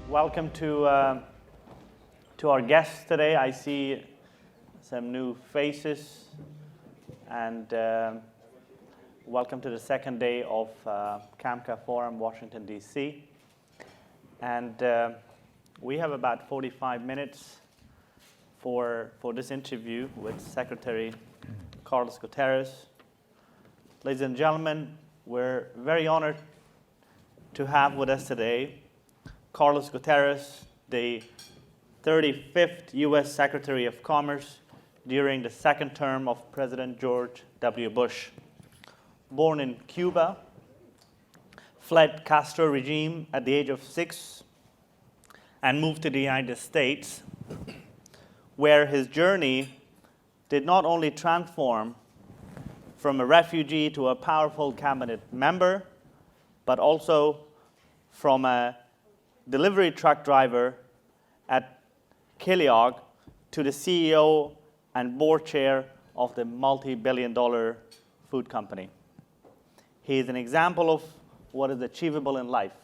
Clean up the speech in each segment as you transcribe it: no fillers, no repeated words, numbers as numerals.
Welcome to our guests today. I see some new faces, and welcome to the second day of CAMCA Forum, Washington, D.C. And we have about 45 minutes for this interview with Secretary Carlos Gutierrez. Ladies and gentlemen, we're very honored to have with us today Carlos Gutierrez, the 35th U.S. Secretary of Commerce during the second term of President George W. Bush. Born in Cuba, fled Castro regime at the age of 6, and moved to the United States, where his journey did not only transform from a refugee to a powerful cabinet member, but also from a delivery truck driver at Kellogg to the CEO and board chair of the multi-billion-dollar food company. He is an example of what is achievable in life,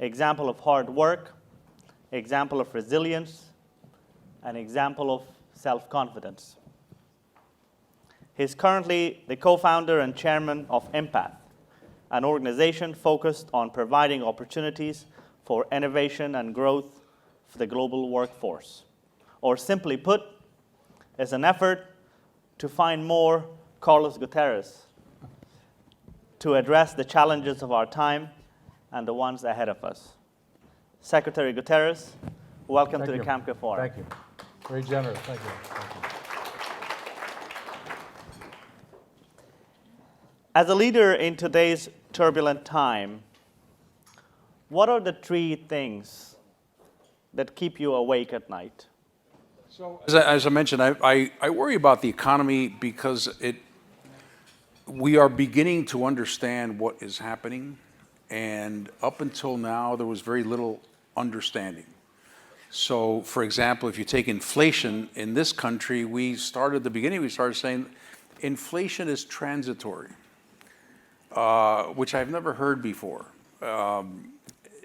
example of hard work, example of resilience, an example of self-confidence. He's currently the co-founder and chairman of EmPath, an organization focused on providing opportunities for innovation and growth for the global workforce. Or simply put, it's an effort to find more Carlos Gutierrez to address the challenges of our time and the ones ahead of us. Secretary Gutierrez, welcome to the CAMCA Forum. Thank you. Very generous. Thank you. Thank you. As a leader in today's turbulent time, what are the three things that keep you awake at night? So, as I mentioned, I worry about the economy because we are beginning to understand what is happening, and up until now, there was very little understanding. So, for example, if you take inflation in this country, we started saying inflation is transitory, which I've never heard before.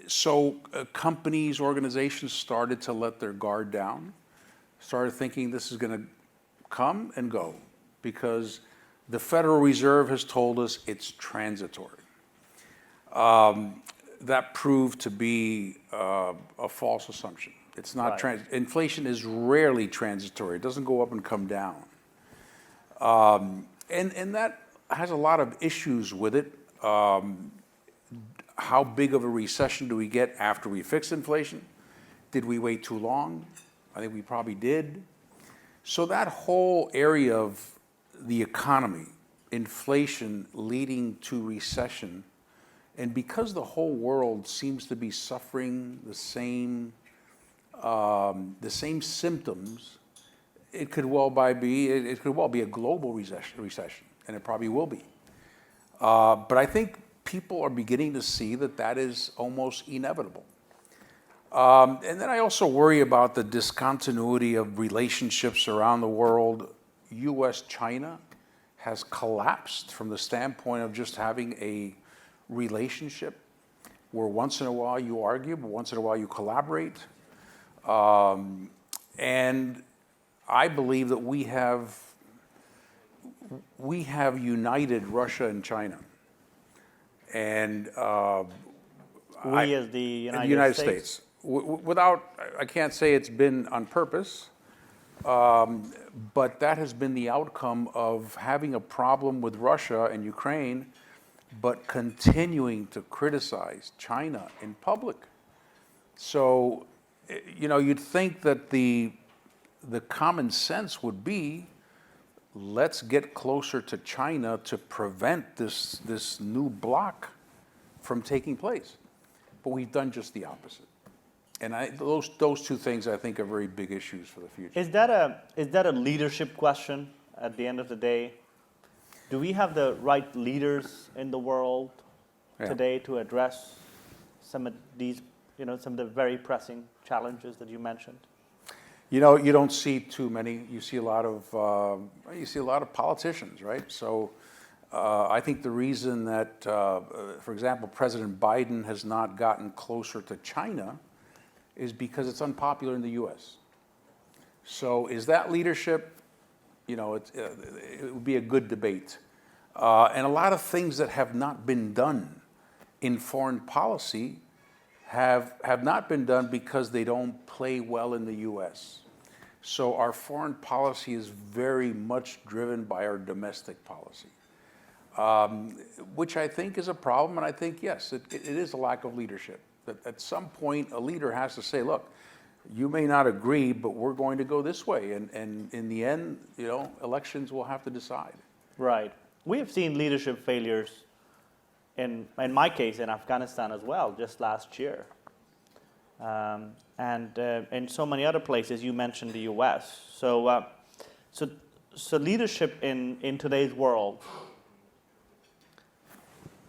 So companies, organizations started to let their guard down, started thinking this is going to come and go because the Federal Reserve has told us it's transitory. That proved to be a false assumption. It's not Right. Inflation is rarely transitory. It doesn't go up and come down. And that has a lot of issues with it. How big of a recession do we get after we fix inflation? Did we wait too long? I think we probably did. So that whole area of the economy, inflation leading to recession, and because the whole world seems to be suffering the same symptoms, it could well be a global recession, and it probably will be. But I think people are beginning to see that is almost inevitable. And then I also worry about the discontinuity of relationships around the world. U.S.-China has collapsed from the standpoint of just having a relationship where once in a while you argue, but once in a while you collaborate. And I believe that we have united Russia and China. And As the United States. I can't say it's been on purpose, but that has been the outcome of having a problem with Russia and Ukraine, but continuing to criticize China in public. So, you'd think that the common sense would be, let's get closer to China to prevent this new block from taking place. But we've done just the opposite. And those two things, I think, are very big issues for the future. Is that a leadership question at the end of the day? Do we have the right leaders in the world today to address some of these, some of the very pressing challenges that you mentioned? You don't see too many. You see a lot of politicians, right? So I think the reason that, for example, President Biden has not gotten closer to China is because it's unpopular in the U.S. So is that leadership? It would be a good debate. And a lot of things that have not been done in foreign policy have not been done because they don't play well in the U.S. So our foreign policy is very much driven by our domestic policy, which I think is a problem. And I think, yes, it is a lack of leadership. That at some point, a leader has to say, look, you may not agree, but we're going to go this way. And in the end, elections will have to decide. Right. We have seen leadership failures in my case, in Afghanistan as well, just last year. And in so many other places, you mentioned the U.S. So leadership in today's world,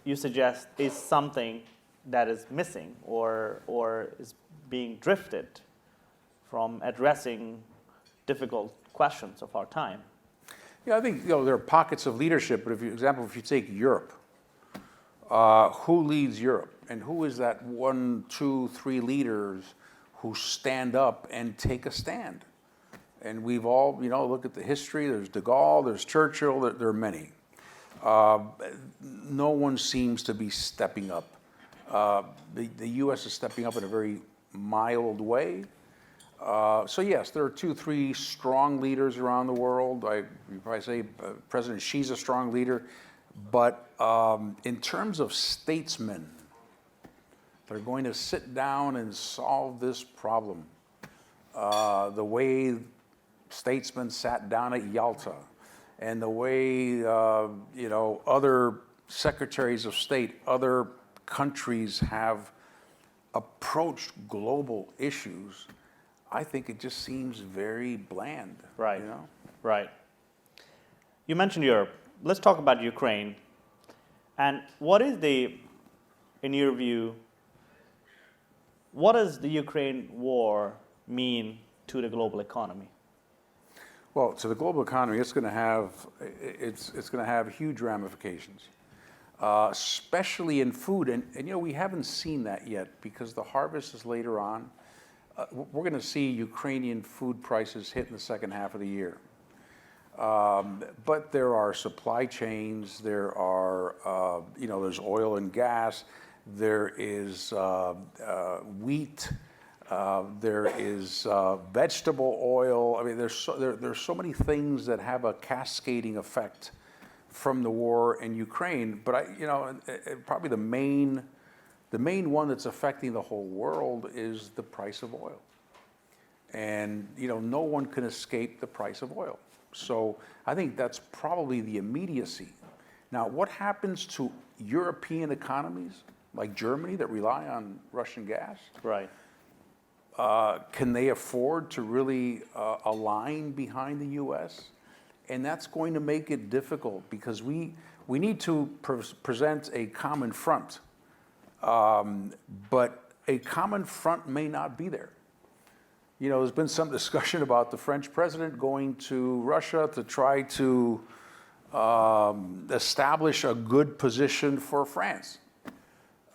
you suggest, is something that is missing or is being drifted from addressing difficult questions of our time. Yeah, I think there are pockets of leadership, but if you take Europe, who leads Europe? And who is that 1, 2, 3 leaders who stand up and take a stand? And we've all, look at the history. There's de Gaulle, there's Churchill, there are many. No one seems to be stepping up. The U.S. is stepping up in a very mild way. So yes, there are 2, 3 strong leaders around the world. You probably say President Xi's a strong leader. But in terms of statesmen, they're going to sit down and solve this problem. The way statesmen sat down at Yalta, and the way other secretaries of state, other countries have approached global issues, I think it just seems very bland. Right. Right. You mentioned Europe. Let's talk about Ukraine. And what is in your view, what does the Ukraine war mean to the global economy? Well, to the global economy, it's going to have huge ramifications, especially in food. And we haven't seen that yet because the harvest is later on. We're going to see Ukrainian food prices hit in the second half of the year. But there are supply chains, there's oil and gas, there is wheat, there is vegetable oil. I mean, there's so many things that have a cascading effect from the war in Ukraine. But probably the main one that's affecting the whole world is the price of oil. And no one can escape the price of oil. So I think that's probably the immediacy. Now, what happens to European economies like Germany that rely on Russian gas? Right. Can they afford to really align behind the U.S.? And that's going to make it difficult because we need to present a common front. But a common front may not be there. There's been some discussion about the French president going to Russia to try to establish a good position for France.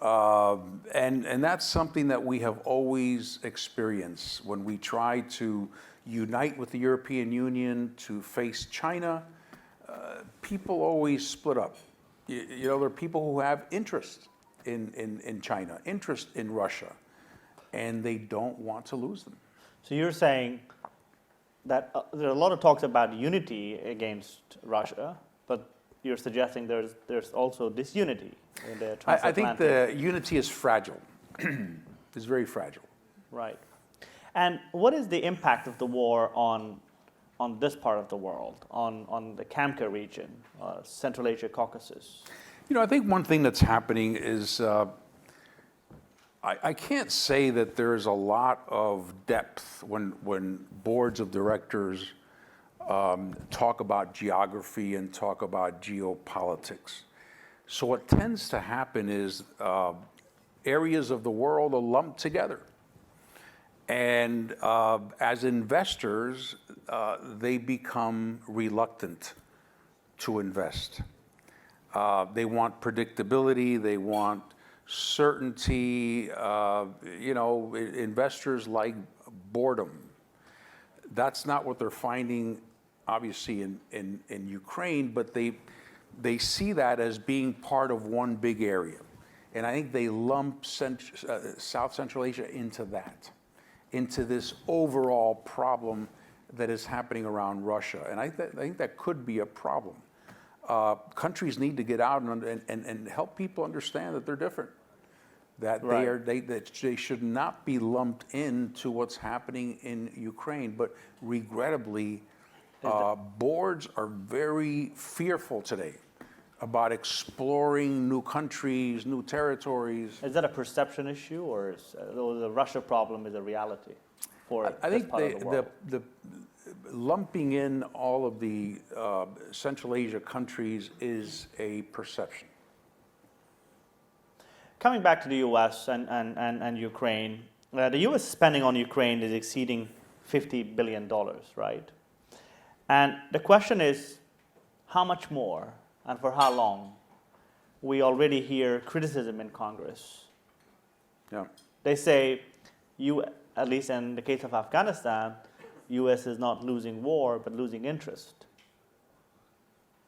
And that's something that we have always experienced when we try to unite with the European Union to face China. People always split up. There are people who have interest in China, interest in Russia, and they don't want to lose them. So you're saying that there are a lot of talks about unity against Russia, but you're suggesting there's also disunity in the transatlantic. I think the unity is fragile. It's very fragile. Right. And what is the impact of the war on this part of the world, on the CAMCA region, Central Asia, Caucasus? I think one thing that's happening is I can't say that there's a lot of depth when boards of directors talk about geography and talk about geopolitics. So what tends to happen is areas of the world are lumped together. And as investors, they become reluctant to invest. They want predictability. They want certainty. Investors like boredom. That's not what they're finding, obviously, in Ukraine, but they see that as being part of one big area. And I think they lump South Central Asia into that, into this overall problem that is happening around Russia. And I think that could be a problem. Countries need to get out and help people understand that they're different, that they should not be lumped into what's happening in Ukraine. But regrettably, boards are very fearful today about exploring new countries, new territories. Is that a perception issue, or is the Russia problem is a reality for I this think part of the world? the lumping in all of the Central Asia countries is a perception. Coming back to the U.S. and Ukraine, the U.S. spending on Ukraine is exceeding $50 billion, right? And the question is, how much more and for how long? We already hear criticism in Congress. Yeah. They say, at least in the case of Afghanistan, U.S. is not losing war, but losing interest.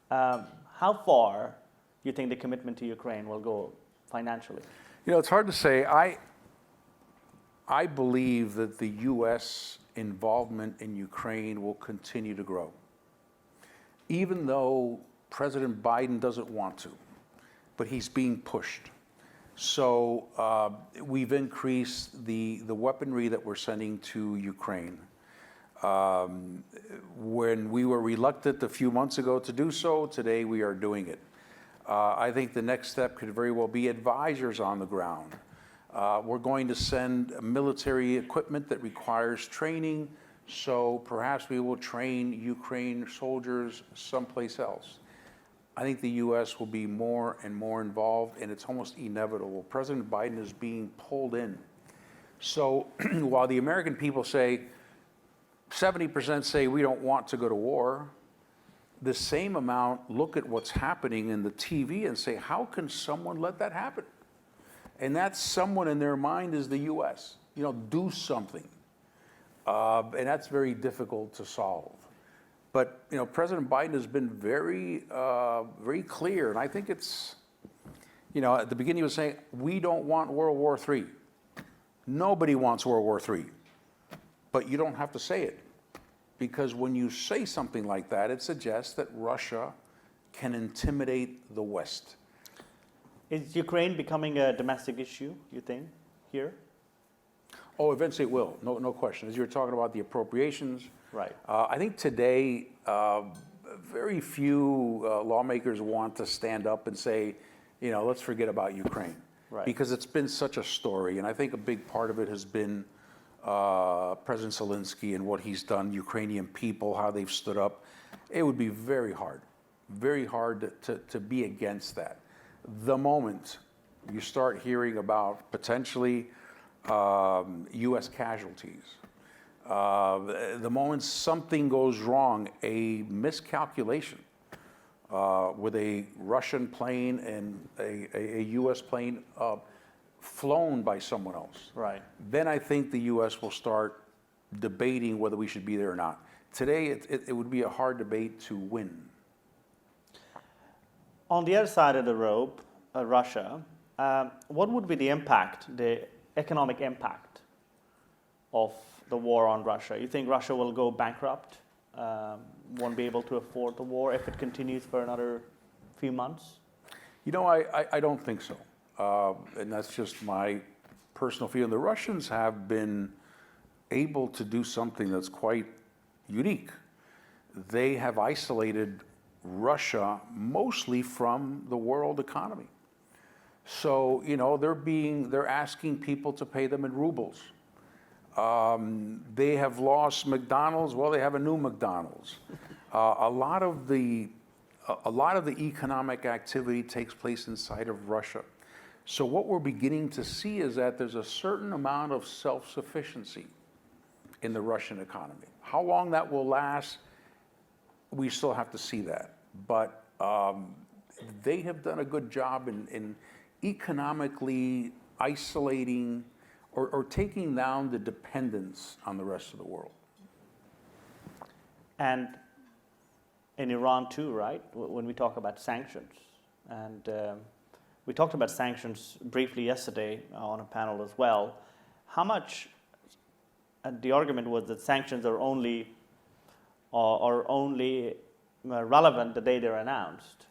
How far do you think the commitment to Ukraine will go financially? It's hard to say. I believe that the U.S. involvement in Ukraine will continue to grow, even though President Biden doesn't want to, but he's being pushed. So we've increased the weaponry that we're sending to Ukraine. When we were reluctant a few months ago to do so, today we are doing it. I think the next step could very well be advisors on the ground. We're going to send military equipment that requires training, so perhaps we will train Ukraine soldiers someplace else. I think the U.S. will be more and more involved, and it's almost inevitable. President Biden is being pulled in. So while the American people say, 70% say we don't want to go to war, the same amount look at what's happening in the TV and say, how can someone let that happen? And that someone in their mind is the U.S. Do something. And that's very difficult to solve. But President Biden has been very, very clear, and I think it's, at the beginning he was saying, we don't want World War III. Nobody wants World War III. But you don't have to say it, because when you say something like that, it suggests that Russia can intimidate the West. Is Ukraine becoming a domestic issue, you think, here? Oh, eventually it will, no question. As you were talking about the appropriations, right? I think today very few lawmakers want to stand up and say, let's forget about Ukraine, right? Because it's been such a story, and I think a big part of it has been President Zelensky and what he's done, Ukrainian people, how they've stood up. It would be very hard to be against that. The moment you start hearing about potentially U.S. casualties, the moment something goes wrong, a miscalculation with a Russian plane and a U.S. plane flown by someone else, right? Then I think the U.S. will start debating whether we should be there or not. Today, it would be a hard debate to win. On the other side of the rope, Russia, what would be the impact, the economic impact of the war on Russia? You think Russia will go bankrupt, won't be able to afford the war if it continues for another few months? I don't think so. And that's just my personal feeling. The Russians have been able to do something that's quite unique. They have isolated Russia mostly from the world economy. So, they're asking people to pay them in rubles. They have lost McDonald's. Well, they have a new McDonald's. A lot of the economic activity takes place inside of Russia. So what we're beginning to see is that there's a certain amount of self-sufficiency in the Russian economy. How long that will last, we still have to see that. But they have done a good job in economically isolating or taking down the dependence on the rest of the world. And in Iran too, right? When we talk about sanctions, and we talked about sanctions briefly yesterday on a panel as well. How much? And the argument was that sanctions are only relevant the day they're announced.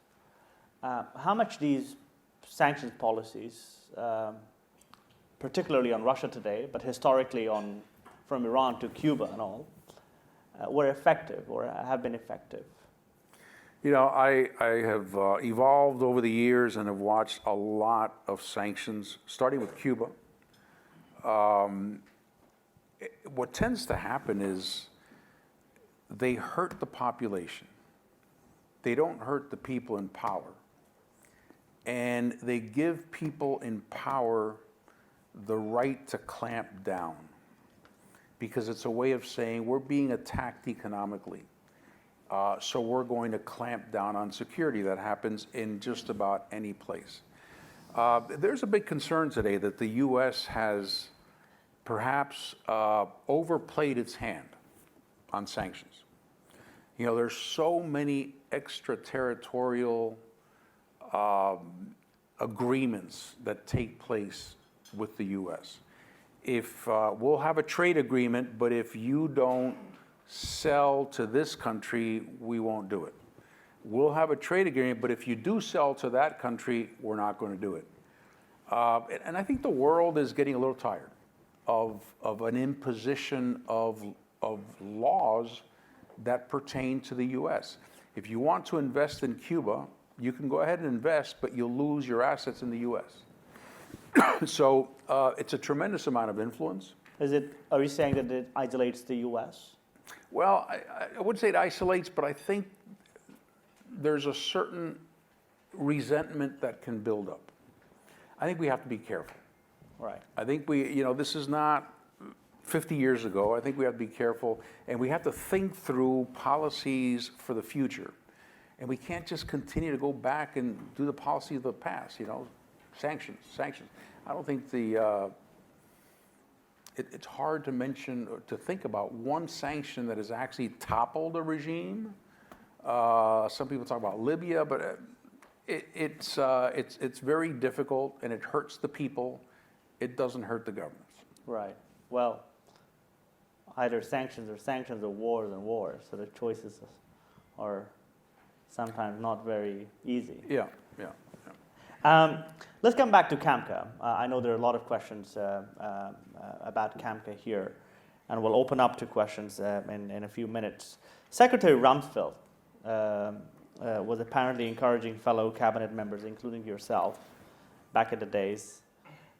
How much these sanctions policies, particularly on Russia today, but historically from Iran to Cuba and all, were effective or have been effective? You know, I have evolved over the years and have watched a lot of sanctions, starting with Cuba. What tends to happen is they hurt the population. They don't hurt the people in power. And they give people in power the right to clamp down, because it's a way of saying we're being attacked economically. So we're going to clamp down on security. That happens in just about any place. There's a big concern today that the U.S. has perhaps overplayed its hand on sanctions. You know, there's so many extraterritorial agreements that take place with the U.S. If we'll have a trade agreement, but if you don't sell to this country, we won't do it. We'll have a trade agreement, but if you do sell to that country, we're not going to do it. And I think the world is getting a little tired of an imposition of laws that pertain to the U.S. If you want to invest in Cuba, you can go ahead and invest, but you'll lose your assets in the U.S. So it's a tremendous amount of influence. Are you saying that it isolates the U.S.? Well, I wouldn't say it isolates, but I think there's a certain resentment that can build up. I think we have to be careful. Right. I think this is not 50 years ago. I think we have to be careful, and we have to think through policies for the future. And we can't just continue to go back and do the policy of the past, sanctions. I don't think it's hard to mention or to think about one sanction that has actually toppled a regime. Some people talk about Libya, but it's very difficult, and it hurts the people. It doesn't hurt the governments. Right. Well, either sanctions or wars and wars. So the choices are sometimes not very easy. Yeah. Let's come back to CAMCA. I know there are a lot of questions about CAMCA here, and we'll open up to questions in a few minutes. Secretary Rumsfeld was apparently encouraging fellow cabinet members, including yourself, back in the days,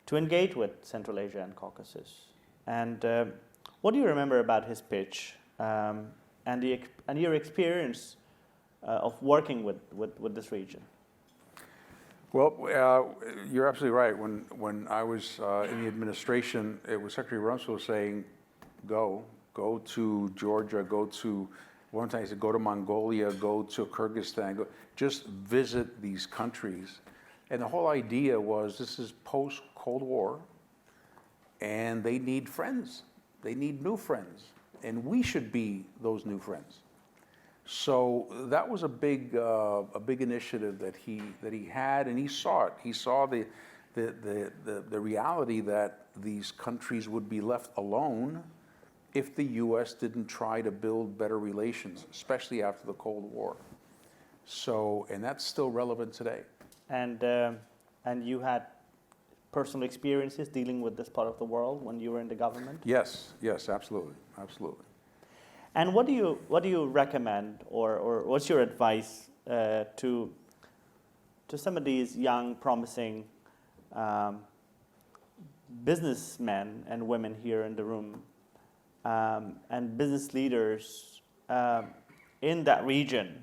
to engage with Central Asia and Caucasus. And what do you remember about his pitch and your experience of working with this region? Well, you're absolutely right. When I was in the administration, it was Secretary Rumsfeld saying, go to Georgia, one time he said, go to Mongolia, go to Kyrgyzstan, just visit these countries. And the whole idea was this is post-Cold War, and they need friends. They need new friends, and we should be those new friends. So that was a big initiative that he had, and he saw it. He saw the reality that these countries would be left alone if the U.S. didn't try to build better relations, especially after the Cold War. So, and that's still relevant today. And you had personal experiences dealing with this part of the world when you were in the government? Yes, absolutely. And what do you recommend, or what's your advice to some of these young, promising businessmen and women here in the room, and business leaders in that region,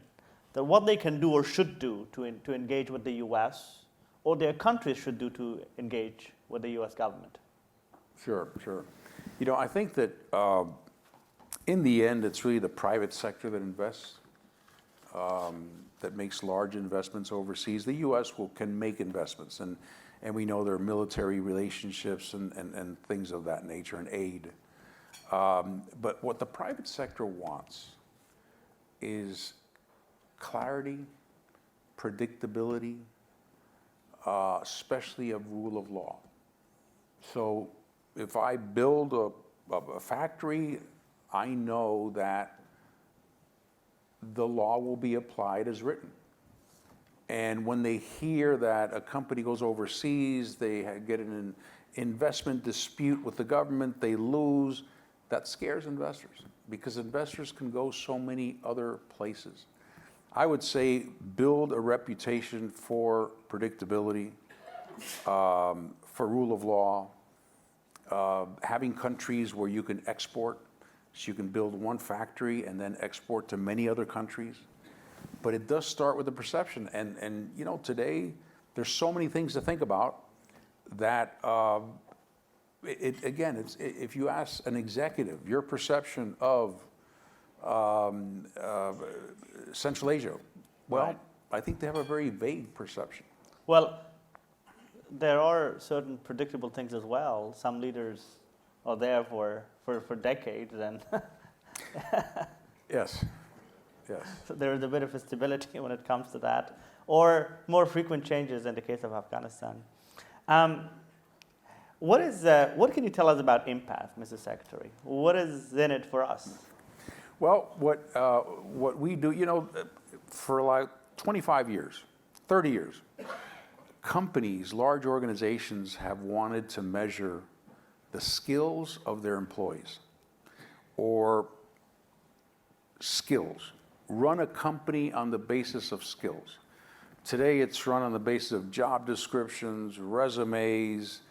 that what they can do or should do to engage with the U.S., or their countries should do to engage with the U.S. government? Sure. I think that in the end, it's really the private sector that invests. that makes large investments overseas. The U.S. can make investments, and we know there are military relationships and things of that nature and aid. But what the private sector wants is clarity, predictability, especially of rule of law. So if I build a factory, I know that the law will be applied as written. And when they hear that a company goes overseas, they get in an investment dispute with the government, they lose, that scares investors because investors can go so many other places. I would say build a reputation for predictability, for rule of law, having countries where you can export, so you can build one factory and then export to many other countries. But it does start with the perception. And you know, today, there's so many things to think about that, if you ask an executive, your perception of Central Asia, well, Right. I think they have a very vague perception. Well, there are certain predictable things as well. Some leaders are there for decades, and Yes, yes. so there is a bit of a stability when it comes to that, or more frequent changes in the case of Afghanistan. What can you tell us about EmPath, Mr. Secretary? What is in it for us? Well, what we do, you know, for like 25 years, 30 years, companies, large organizations have wanted to measure the skills of their employees or skills. Run a company on the basis of skills. Today it's run on the basis of job descriptions, resumes,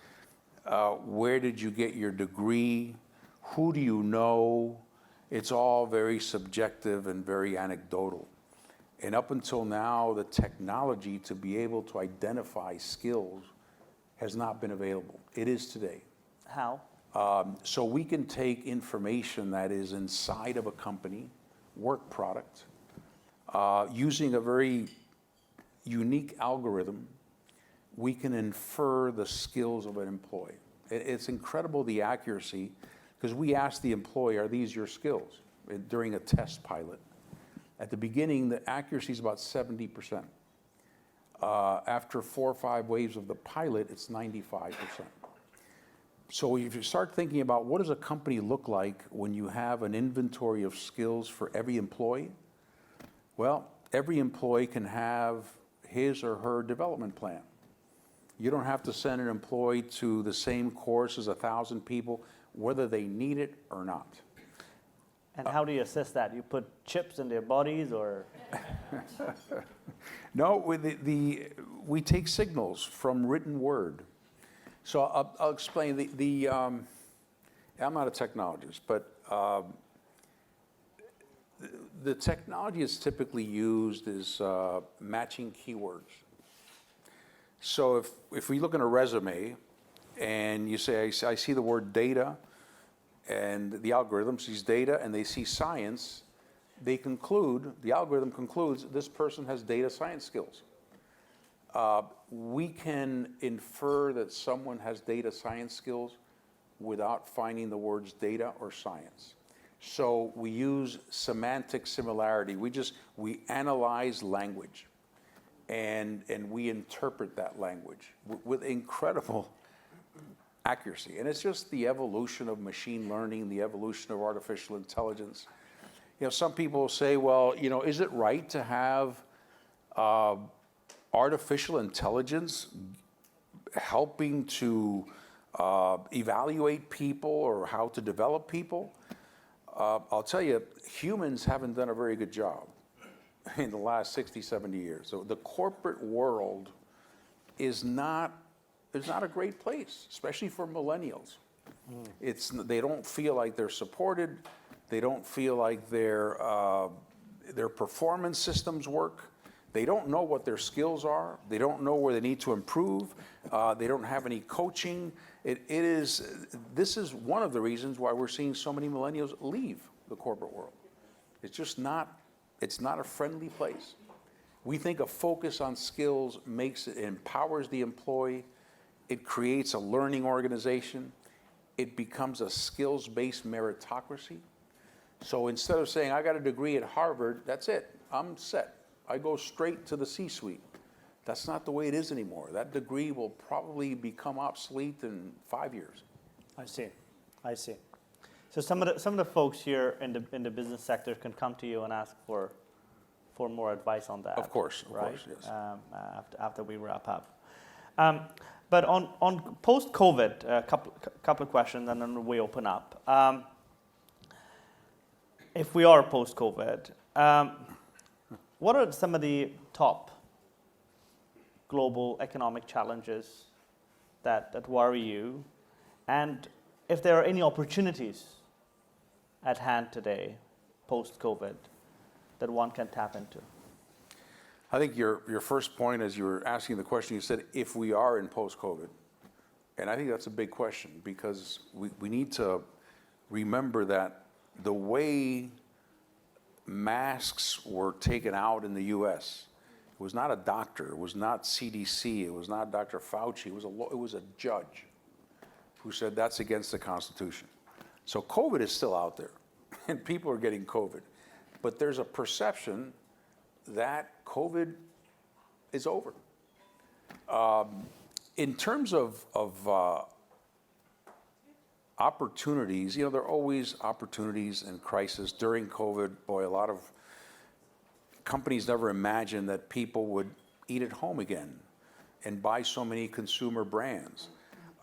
where did you get your degree, who do you know? It's all very subjective and very anecdotal. And up until now, the technology to be able to identify skills has not been available. It is today. How? So we can take information that is inside of a company, work product, using a very unique algorithm, we can infer the skills of an employee. It's incredible, the accuracy, because we ask the employee, are these your skills? During a test pilot. At the beginning, the accuracy is about 70%. After 4 or 5 waves of the pilot, it's 95%. So if you start thinking about what does a company look like when you have an inventory of skills for every employee, well, every employee can have his or her development plan. You don't have to send an employee to the same course as 1,000 people, whether they need it or not. And how do you assess that? You put chips in their bodies, or? No, we take signals from written word. So I'll explain. I'm not a technologist, but the technology is typically used as matching keywords. So if we look at a resume and you say, I see the word data, and the algorithm sees data and they see science, the algorithm concludes this person has data science skills. We can infer that someone has data science skills without finding the words data or science. So we use semantic similarity. We analyze language and we interpret that language with incredible accuracy. And it's just the evolution of machine learning, the evolution of artificial intelligence. You know, some people say, well, you know, is it right to have artificial intelligence helping to evaluate people or how to develop people? I'll tell you, humans haven't done a very good job in the last 60, 70 years. So the corporate world is not a great place, especially for millennials. They don't feel like they're supported. They don't feel like their performance systems work. They don't know what their skills are. They don't know where they need to improve. They don't have any coaching. This is one of the reasons why we're seeing so many millennials leave the corporate world. It's just not a friendly place. We think a focus on skills empowers the employee. It creates a learning organization. It becomes a skills-based meritocracy. So instead of saying, I got a degree at Harvard, that's it, I'm set. I go straight to the C-suite. That's not the way it is anymore. That degree will probably become obsolete in 5 years. I see. So some of the folks here in the business sector can come to you and ask for more advice on that. Of course, yes. After we wrap up. But on post-COVID, a couple of questions, and then we open up. If we are post-COVID, what are some of the top global economic challenges that worry you? And if there are any opportunities at hand today, post-COVID, that one can tap into? I think your first point, as you were asking the question, you said, if we are in post-COVID. And I think that's a big question, because we need to remember that the way masks were taken out in the US, it was not a doctor, it was not CDC, it was not Dr. Fauci, it was a judge who said that's against the Constitution. So COVID is still out there, and people are getting COVID. But there's a perception that COVID is over. In terms of opportunities, there are always opportunities and crisis. During COVID, boy, a lot of companies never imagined that people would eat at home again and buy so many consumer brands.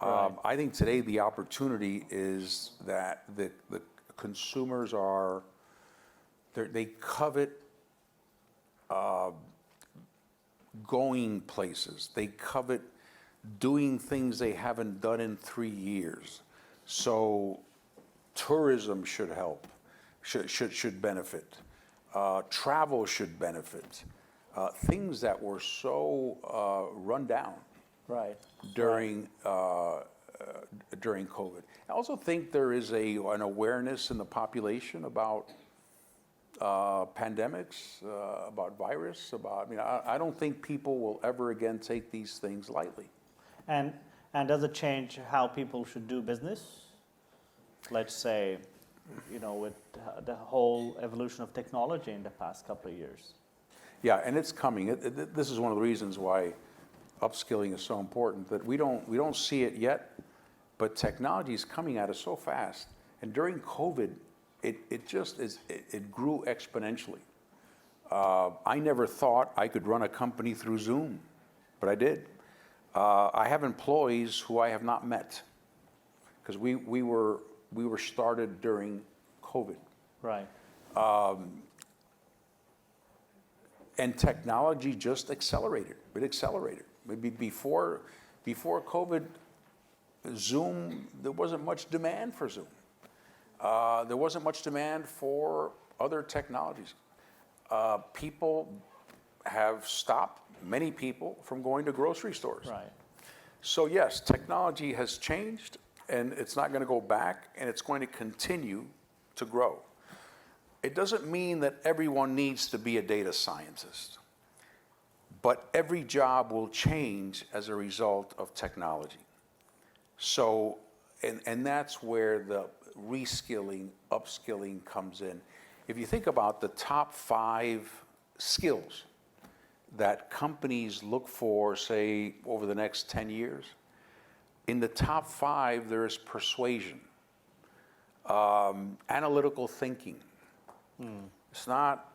Right. I think today the opportunity is that the consumers they covet going places. They covet doing things they haven't done in 3 years. So tourism should help, should benefit. Travel should benefit. Things that were so run down during COVID. I also think there is an awareness in the population about pandemics, about virus, I don't think people will ever again take these things lightly. And does it change how people should do business? Let's say, with the whole evolution of technology in the past couple of years. Yeah, and it's coming. This is one of the reasons why upskilling is so important, that we don't see it yet, but technology is coming at us so fast. And during COVID, it grew exponentially. I never thought I could run a company through Zoom, but I did. I have employees who I have not met, because we were started during COVID. Right. And technology just accelerated. It accelerated. Maybe before COVID, Zoom, there wasn't much demand for Zoom. There wasn't much demand for other technologies. People have stopped, many people, from going to grocery stores. Right. So yes, technology has changed, and it's not going to go back, and it's going to continue to grow. It doesn't mean that everyone needs to be a data scientist, but every job will change as a result of technology. So, and that's where the reskilling, upskilling comes in. If you think about the top 5 skills that companies look for, say, over the next 10 years, in the top 5, there is persuasion, analytical thinking. It's not,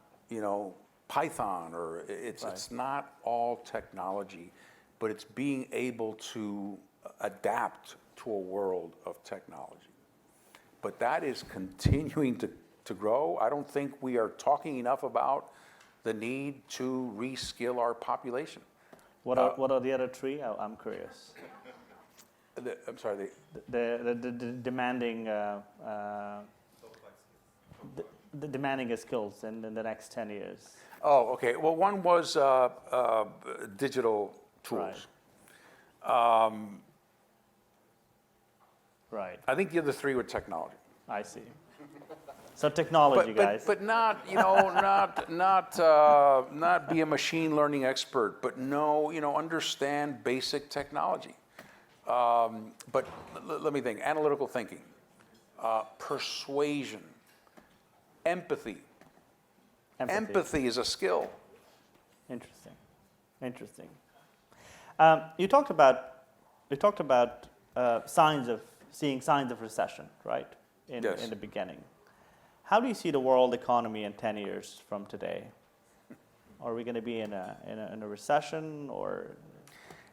Python, or it's not all technology, but it's being able to adapt to a world of technology. But that is continuing to grow. I don't think we are talking enough about the need to reskill our population. What are the other 3? I'm curious. I'm sorry. The demanding the demanding skills in the next 10 years. Oh, okay. Well, one was digital tools. Right. I think the other 3 were technology. I see. So technology, guys. But not, not be a machine learning expert, but understand basic technology. But let me think, analytical thinking, persuasion, empathy. Empathy is a skill. Interesting. You talked about seeing signs of recession, right? Yes. In the beginning. How do you see the world economy in 10 years from today? Are we going to be in a recession, or?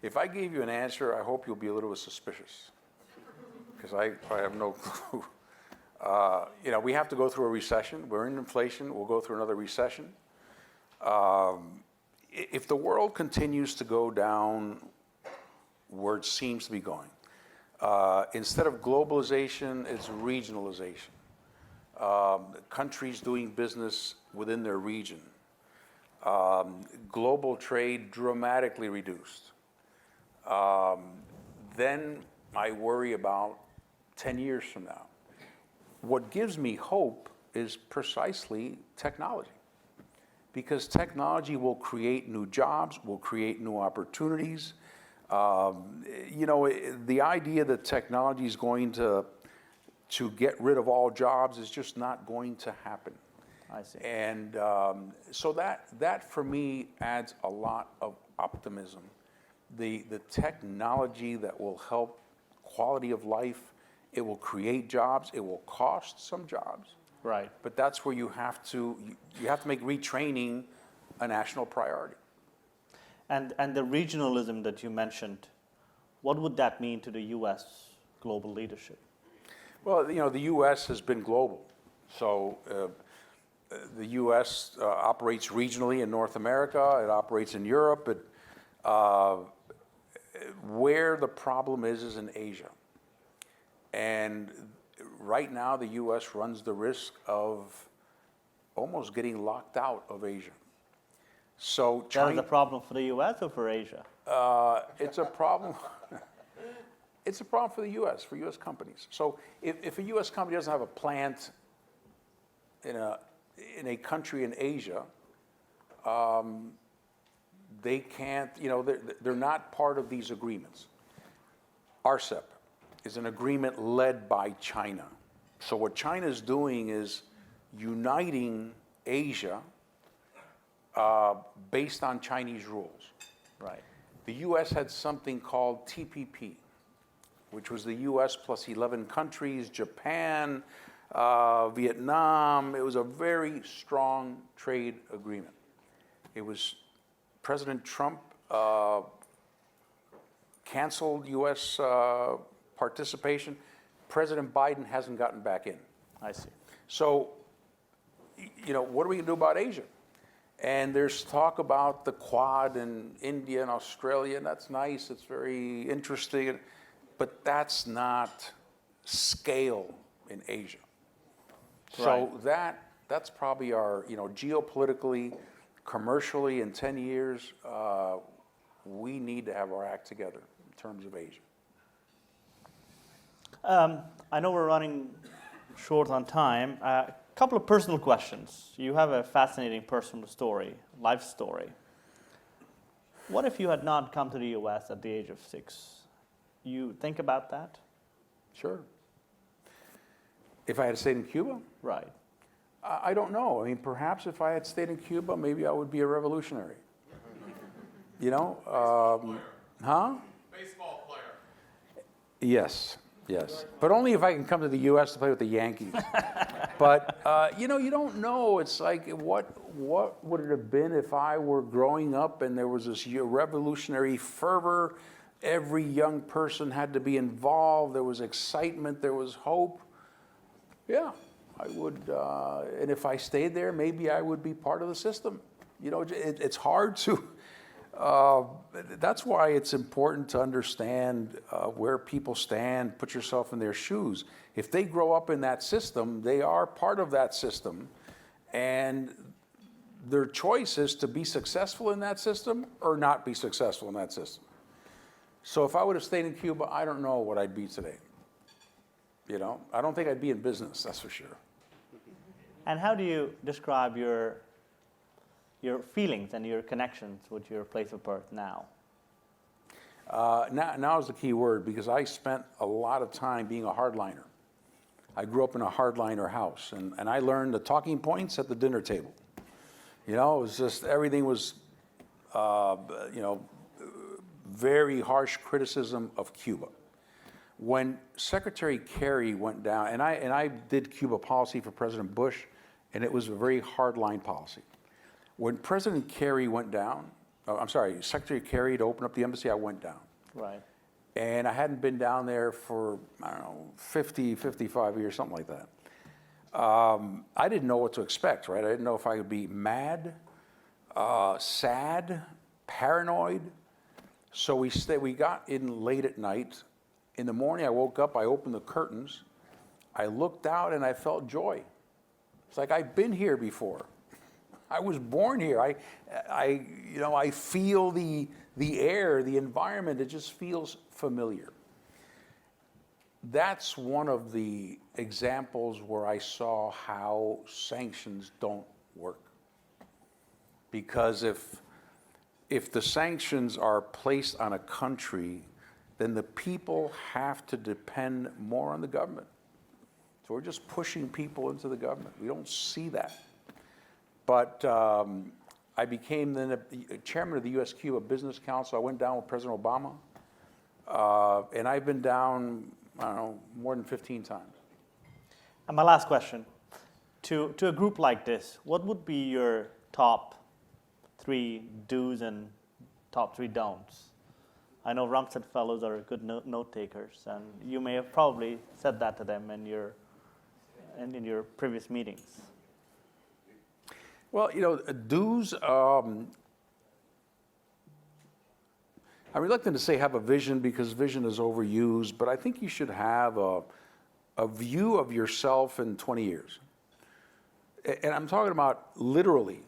If I gave you an answer, I hope you'll be a little bit suspicious, because I have no clue. We have to go through a recession. We're in inflation. We'll go through another recession. If the world continues to go down where it seems to be going, instead of globalization, it's regionalization. Countries doing business within their region. Global trade dramatically reduced. Then I worry about 10 years from now. What gives me hope is precisely technology. Because technology will create new jobs, will create new opportunities. The idea that technology is going to get rid of all jobs is just not going to happen. I see. And so that for me adds a lot of optimism. The technology that will help quality of life, it will create jobs, it will cost some jobs. Right. But that's where you have to make retraining a national priority. And the regionalism that you mentioned, what would that mean to the U.S. global leadership? Well, the U.S. has been global. So the U.S. Operates regionally in North America. It operates in Europe. Where the problem is in Asia. And right now, the U.S. runs the risk of almost getting locked out of Asia. So China, That is a problem for the U.S. or for Asia? it's a problem. It's a problem for the U.S., for U.S. companies. So if a U.S. company doesn't have a plant in a country in Asia, they can't, they're not part of these agreements. RCEP is an agreement led by China. So what China is doing is uniting Asia based on Chinese rules. Right. The U.S. had something called TPP, which was the U.S. plus 11 countries, Japan, Vietnam. It was a very strong trade agreement. It was President Trump canceled U.S. participation. President Biden hasn't gotten back in. I see. So, what are we going to do about Asia? And there's talk about the Quad and India and Australia, and that's nice. It's very interesting, but that's not scale in Asia. So Right. that's probably our, geopolitically, commercially, in 10 years, we need to have our act together in terms of Asia. I know we're running short on time. A couple of personal questions. You have a fascinating personal story, life story. What if you had not come to the U.S. at the age of 6? You think about that? Sure. If I had stayed in Cuba? Right. I don't know. I mean, perhaps if I had stayed in Cuba, maybe I would be a revolutionary. Huh? Baseball player. Yes. But only if I can come to the U.S. to play with the Yankees. But, you don't know. It's like, what would it have been if I were growing up and there was this revolutionary fervor? Every young person had to be involved. There was excitement. There was hope. Yeah, I would. And if I stayed there, maybe I would be part of the system. It's hard to. That's why it's important to understand where people stand, put yourself in their shoes. If they grow up in that system, they are part of that system, and their choice is to be successful in that system or not be successful in that system. So if I would have stayed in Cuba, I don't know what I'd be today. I don't think I'd be in business, that's for sure. And how do you describe your feelings and your connections with your place of birth now? Now is the key word, because I spent a lot of time being a hardliner. I grew up in a hardliner house, and I learned the talking points at the dinner table. You know, it was just, everything was, very harsh criticism of Cuba. When Secretary Kerry went down, and I did Cuba policy for President Bush, and it was a very hardline policy. When President Kerry went down, Secretary Kerry to open up the embassy, I went down. Right. And I hadn't been down there for, I don't know, 50, 55 years, something like that. I didn't know what to expect, right? I didn't know if I could be mad, sad, paranoid. So we got in late at night. In the morning, I woke up, I opened the curtains, I looked out, and I felt joy. It's like I've been here before. I was born here. I feel the air, the environment. It just feels familiar. That's one of the examples where I saw how sanctions don't work. Because if the sanctions are placed on a country, then the people have to depend more on the government. So we're just pushing people into the government. We don't see that. But I became then the chairman of the U.S.-Cuba Business Council. I went down with President Obama. And I've been down, I don't know, more than 15 times. And my last question, to a group like this, what would be your top 3 do's and top 3 don'ts? I know Rumstead Fellows are good note takers, and you may have probably said that to them in your previous meetings. Well, do's, I'm reluctant to say have a vision, because vision is overused, but I think you should have a view of yourself in 20 years. And I'm talking about literally.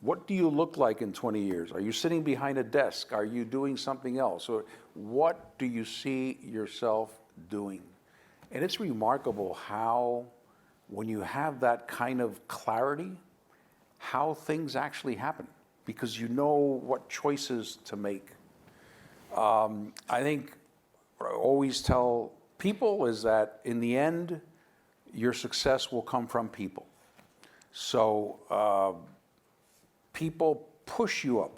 What do you look like in 20 years? Are you sitting behind a desk? Are you doing something else? Or what do you see yourself doing? And it's remarkable how, when you have that kind of clarity, how things actually happen, because you know what choices to make. I think what I always tell people is that in the end, your success will come from people. So people push you up.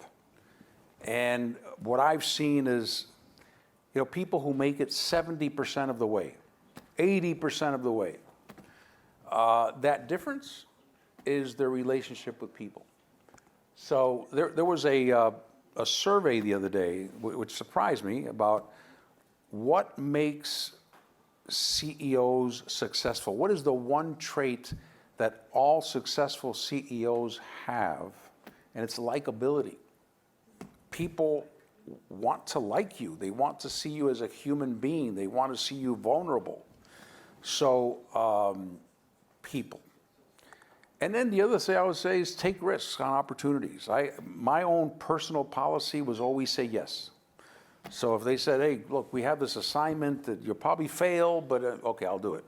And what I've seen is, people who make it 70% of the way, 80% of the way, that difference is their relationship with people. So there was a survey the other day, which surprised me, about what makes CEOs successful. What is the one trait that all successful CEOs have? And it's likability. People want to like you. They want to see you as a human being. They want to see you vulnerable. So, people. And then the other thing I would say is take risks on opportunities. My own personal policy was always say yes. So if they said, hey, look, we have this assignment that you'll probably fail, but okay, I'll do it.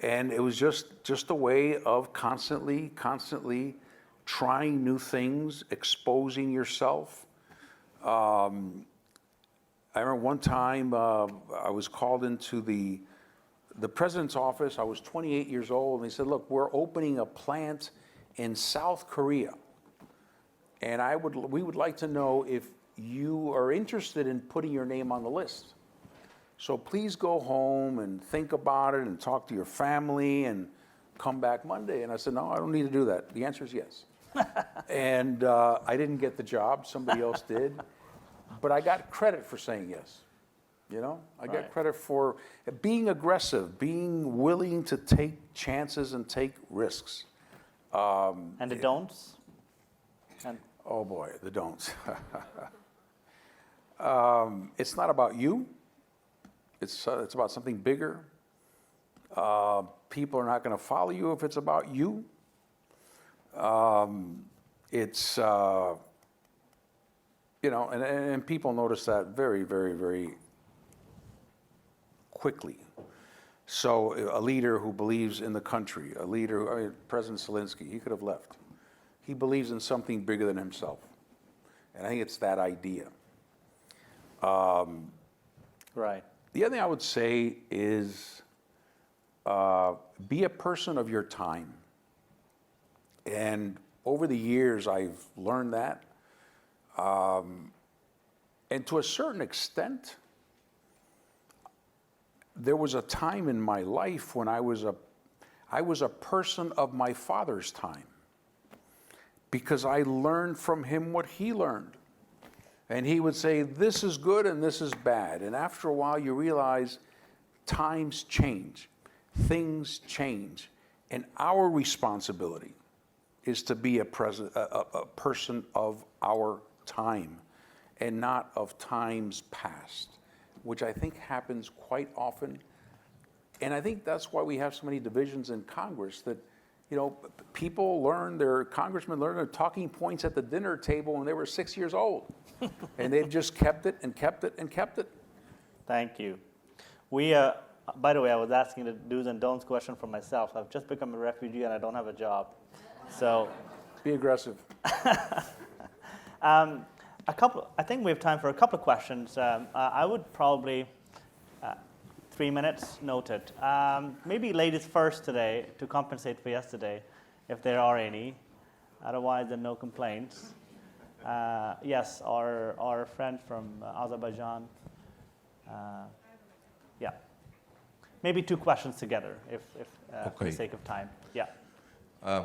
And it was just a way of constantly trying new things, exposing yourself. I remember one time I was called into the president's office. I was 28 years old, and they said, look, we're opening a plant in South Korea. And we would like to know if you are interested in putting your name on the list. So please go home and think about it and talk to your family and come back Monday. And I said, no, I don't need to do that. The answer is yes. And I didn't get the job, somebody else did. But I got credit for saying yes. I got credit for being aggressive, being willing to take chances and take risks. And the don'ts? Oh boy, the don'ts. It's not about you. It's about something bigger. People are not going to follow you if it's about you. And people notice that very, very, very quickly. So a leader who believes in the country, a leader, I mean, President Zelensky, he could have left. He believes in something bigger than himself. And I think it's that idea. Right. The other thing I would say is be a person of your time. And over the years, I've learned that. And to a certain extent, there was a time in my life when I was a person of my father's time, because I learned from him what he learned. And he would say, this is good and this is bad. And after a while, you realize times change, things change. And our responsibility is to be a person of our time and not of times past, which I think happens quite often. And I think that's why we have so many divisions in Congress, that, you know, people congressmen learn their talking points at the dinner table when they were 6 years old. And they've just kept it and kept it and kept it. Thank you. We, by the way, I was asking the do's and don'ts question for myself. I've just become a refugee and I don't have a job. So. Be aggressive. I think we have time for a couple of questions. I would probably, 3 minutes, noted. Maybe ladies first today to compensate for yesterday, if there are any. Otherwise, then no complaints. Yes, our friend from Azerbaijan. Yeah. Maybe 2 questions together, if for the sake of time. Yeah.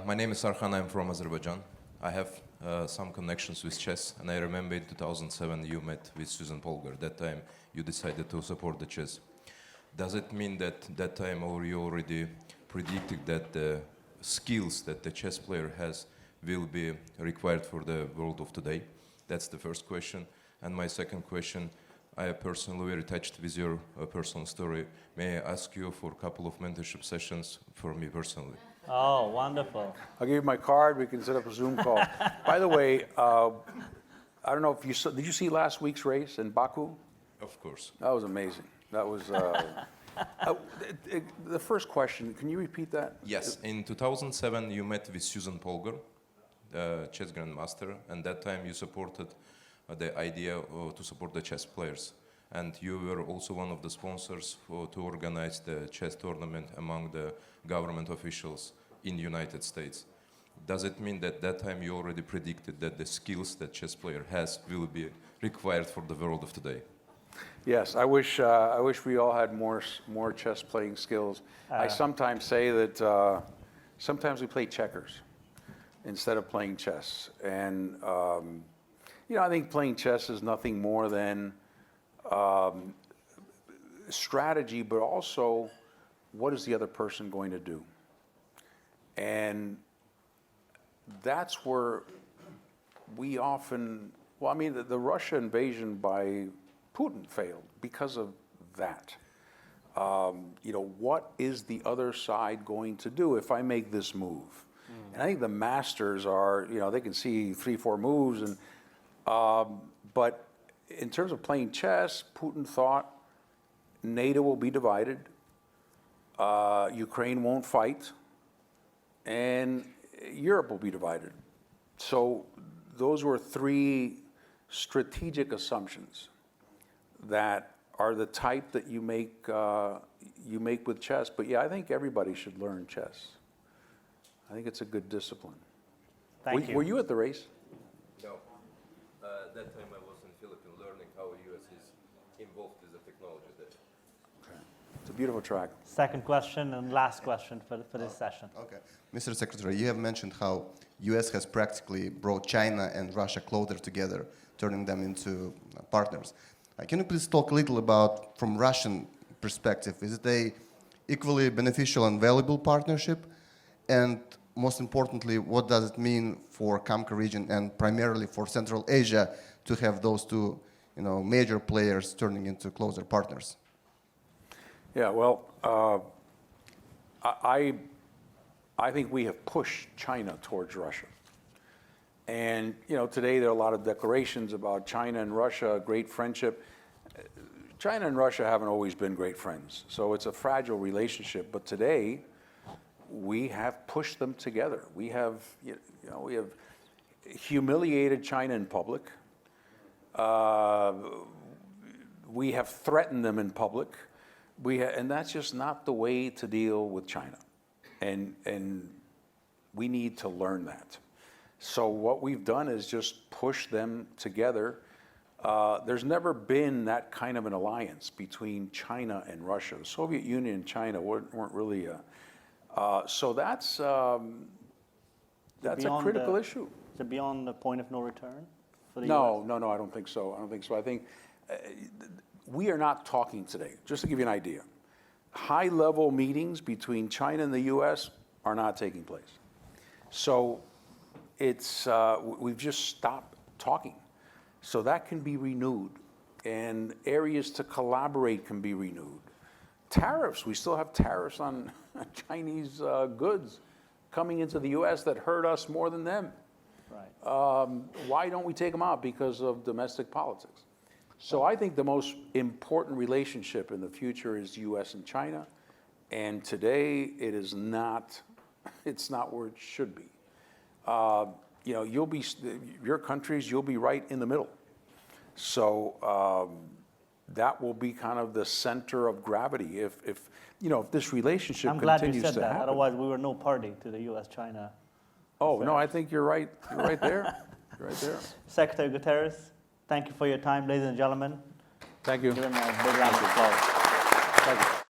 My name is Arhan. I'm from Azerbaijan. I have some connections with chess, and I remember in 2007 you met with Susan Polgar. That time you decided to support the chess. Does it mean that that time you already predicted that the skills that the chess player has will be required for the world of today? That's the first question. And my second question, I am personally very touched with your personal story. May I ask you for a couple of mentorship sessions for me personally? Oh, wonderful. I'll give you my card. We can set up a Zoom call. By the way, I don't know if you saw, did you see last week's race in Baku? Of course. That was amazing. That was, the first question, can you repeat that? Yes, in 2007 you met with Susan Polgar, the chess grandmaster, and that time you supported the idea to support the chess players. And you were also one of the sponsors to organize the chess tournament among the government officials in the United States. Does it mean that that time you already predicted that the skills that chess player has will be required for the world of today? Yes, I wish we all had more chess playing skills. I sometimes say that sometimes we play checkers instead of playing chess. And you know, I think playing chess is nothing more than strategy, but also what is the other person going to do? And that's where we often, well, I mean, the Russia invasion by Putin failed because of that. You know, what is the other side going to do if I make this move? And I think the masters are, you know, they can see 3, 4 moves, and but in terms of playing chess, Putin thought NATO will be divided, Ukraine won't fight, and Europe will be divided. So those were 3 strategic assumptions that are the type that you make with chess. But yeah, I think everybody should learn chess. I think it's a good discipline. Thank you. Were you at the race? No. That time I was in Philippines learning how US is involved with the technology there. Okay. It's a beautiful track. Second question and last question for this session. Okay. Mr. Secretary, you have mentioned how US has practically brought China and Russia closer together, turning them into partners. Can you please talk a little about, from Russian perspective, is it a equally beneficial and valuable partnership? And most importantly, what does it mean for CAMCA region and primarily for Central Asia to have those 2, you know, major players turning into closer partners? Yeah, well, I think we have pushed China towards Russia. And, you know, today there are a lot of declarations about China and Russia, great friendship. China and Russia haven't always been great friends, so it's a fragile relationship. But today, we have pushed them together. We have, we have humiliated China in public. We have threatened them in public. And that's just not the way to deal with China. And we need to learn that. So what we've done is just push them together. There's never been that kind of an alliance between China and Russia. The Soviet Union and China weren't really, so that's a critical issue. Is it beyond the point of no return for the No, US? no, I don't think so. I don't think so. I think we are not talking today. Just to give you an idea, high-level meetings between China and the U.S. are not taking place. So it's we've just stopped talking. So that can be renewed, and areas to collaborate can be renewed. Tariffs, we still have tariffs on Chinese goods coming into the U.S. that hurt us more than them. Right. Why don't we take them out? Because of domestic politics. So I think the most important relationship in the future is U.S. and China, and today it is not. It's not where it should be. You'll be your countries. You'll be right in the middle. So that will be kind of the center of gravity if this relationship I'm glad you continues said to that. happen. Otherwise, we were no party to the U.S.-China. Oh no, I think you're right. You're right there. You're right there. Secretary Gutierrez, thank you for your time, ladies and gentlemen. Thank you. Give him a big round of applause. Thank you.